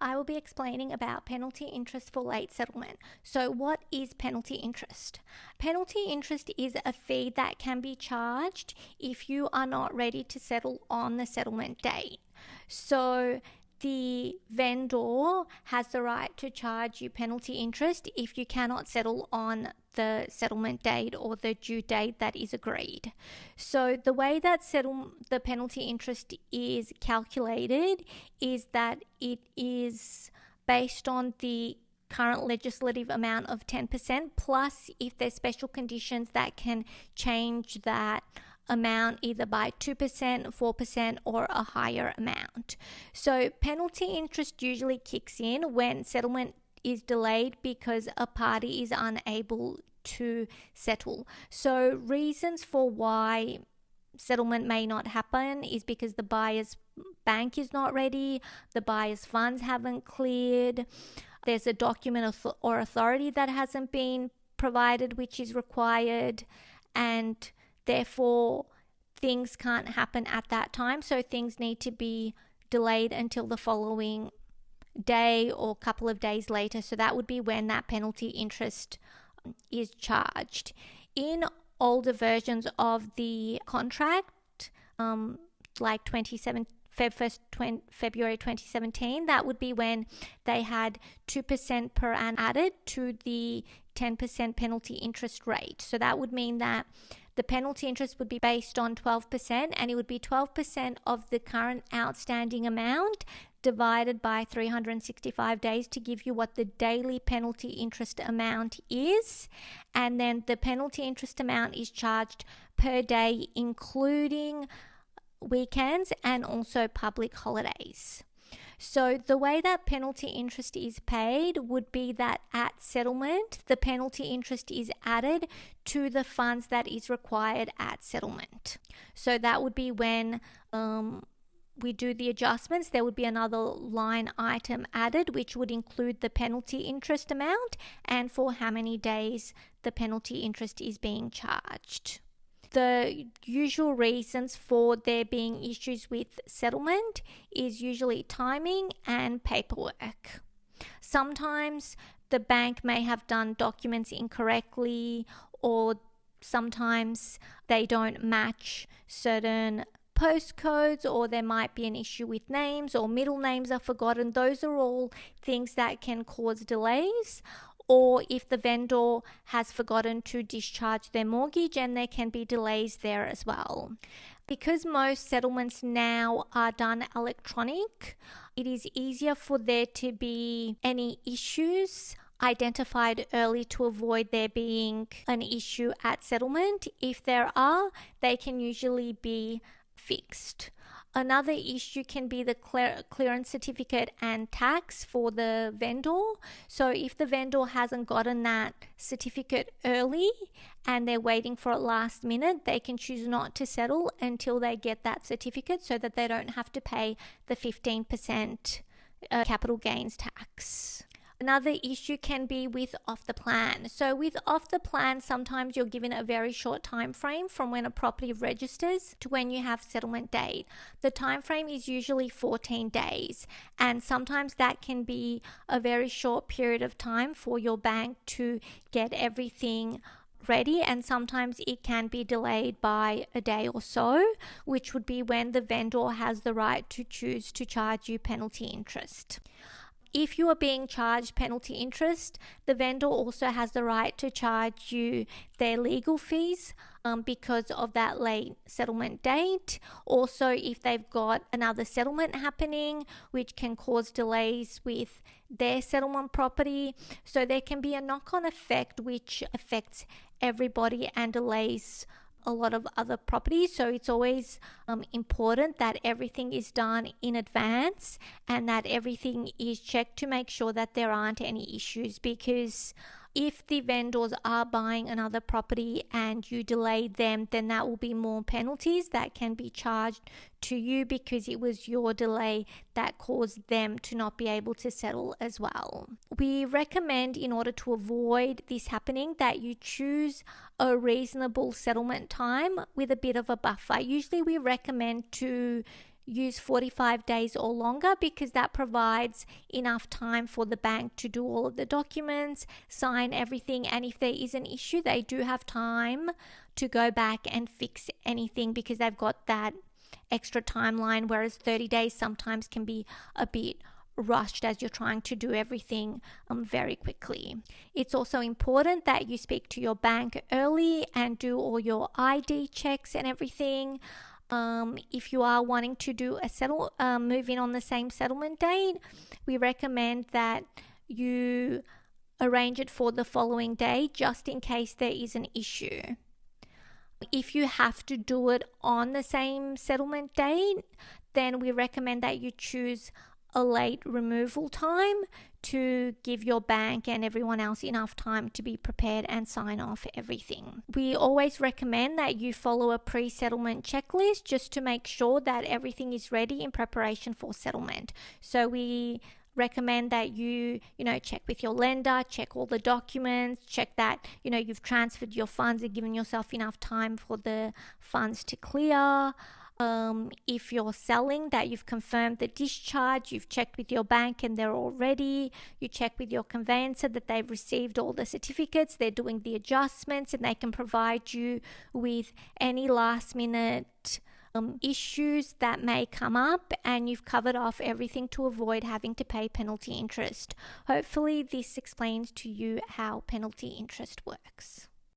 I will be explaining about penalty interest for late settlement. So what is penalty interest? Penalty interest is a fee that can be charged if you are not ready to settle on the settlement date. So the vendor has the right to charge you penalty interest if you cannot settle on the settlement date or the due date that is agreed. So the way that the penalty interest is calculated is that it is based on the current legislative amount of 10%, plus if there's special conditions that can change that amount either by 2%, 4%, or a higher amount. So penalty interest usually kicks in when settlement is delayed because a party is unable to settle. So reasons for why settlement may not happen is because the buyer's bank is not ready, the buyer's funds haven't cleared, there's a document or authority that hasn't been provided which is required, and therefore things can't happen at that time. So things need to be delayed until the following day or couple of days later. So that would be when that penalty interest is charged. In older versions of the contract, like February 2017, that would be when they had 2% per annum added to the 10% penalty interest rate. So that would mean that the penalty interest would be based on 12%, and it would be 12% of the current outstanding amount divided by 365 days to give you what the daily penalty interest amount is. And then the penalty interest amount is charged per day, including weekends and also public holidays. So the way that penalty interest is paid would be that at settlement, the penalty interest is added to the funds that is required at settlement. So that would be when we do the adjustments, there would be another line item added which would include the penalty interest amount and for how many days the penalty interest is being charged. The usual reasons for there being issues with settlement is usually timing and paperwork. Sometimes the bank may have done documents incorrectly, or sometimes they don't match certain postcodes, or there might be an issue with names or middle names are forgotten. Those are all things that can cause delays. Or if the vendor has forgotten to discharge their mortgage, and there can be delays there as well. Because most settlements now are done electronic, it is easier for there to be any issues identified early to avoid there being an issue at settlement. If there are, they can usually be fixed. Another issue can be the clearance certificate and tax for the vendor. So if the vendor hasn't gotten that certificate early and they're waiting for it last minute, they can choose not to settle until they get that certificate so that they don't have to pay the 15% capital gains tax. Another issue can be with off the plan. So with off the plan, sometimes you're given a very short time frame from when a property registers to when you have settlement date. The time frame is usually 14 days, and sometimes that can be a very short period of time for your bank to get everything ready, and sometimes it can be delayed by a day or so, which would be when the vendor has the right to choose to charge you penalty interest. If you are being charged penalty interest, the vendor also has the right to charge you their legal fees because of that late settlement date. Also, if they've got another settlement happening, which can cause delays with their settlement property. So there can be a knock-on effect which affects everybody and delays a lot of other properties. So it's always important that everything is done in advance and that everything is checked to make sure that there aren't any issues, because if the vendors are buying another property and you delay them, then that will be more penalties that can be charged to you because it was your delay that caused them to not be able to settle as well. We recommend, in order to avoid this happening, that you choose a reasonable settlement time with a bit of a buffer. Usually we recommend to use 45 days or longer, because that provides enough time for the bank to do all of the documents, sign everything, and if there is an issue, they do have time to go back and fix anything because they've got that extra timeline, whereas 30 days sometimes can be a bit rushed as you're trying to do everything very quickly. It's also important that you speak to your bank early and do all your ID checks and everything. If you are wanting to do a move in on the same settlement date, we recommend that you arrange it for the following day just in case there is an issue. If you have to do it on the same settlement date, then we recommend that you choose a late removal time to give your bank and everyone else enough time to be prepared and sign off everything. We always recommend that you follow a pre-settlement checklist just to make sure that everything is ready in preparation for settlement. So we recommend that you check with your lender, check all the documents, check that you've transferred your funds and given yourself enough time for the funds to clear. If you're selling, that you've confirmed the discharge, you've checked with your bank and they're all ready. You check with your conveyancer that they've received all the certificates, they're doing the adjustments, and they can provide you with any last minute issues that may come up, and you've covered off everything to avoid having to pay penalty interest. Hopefully this explains to you how penalty interest works.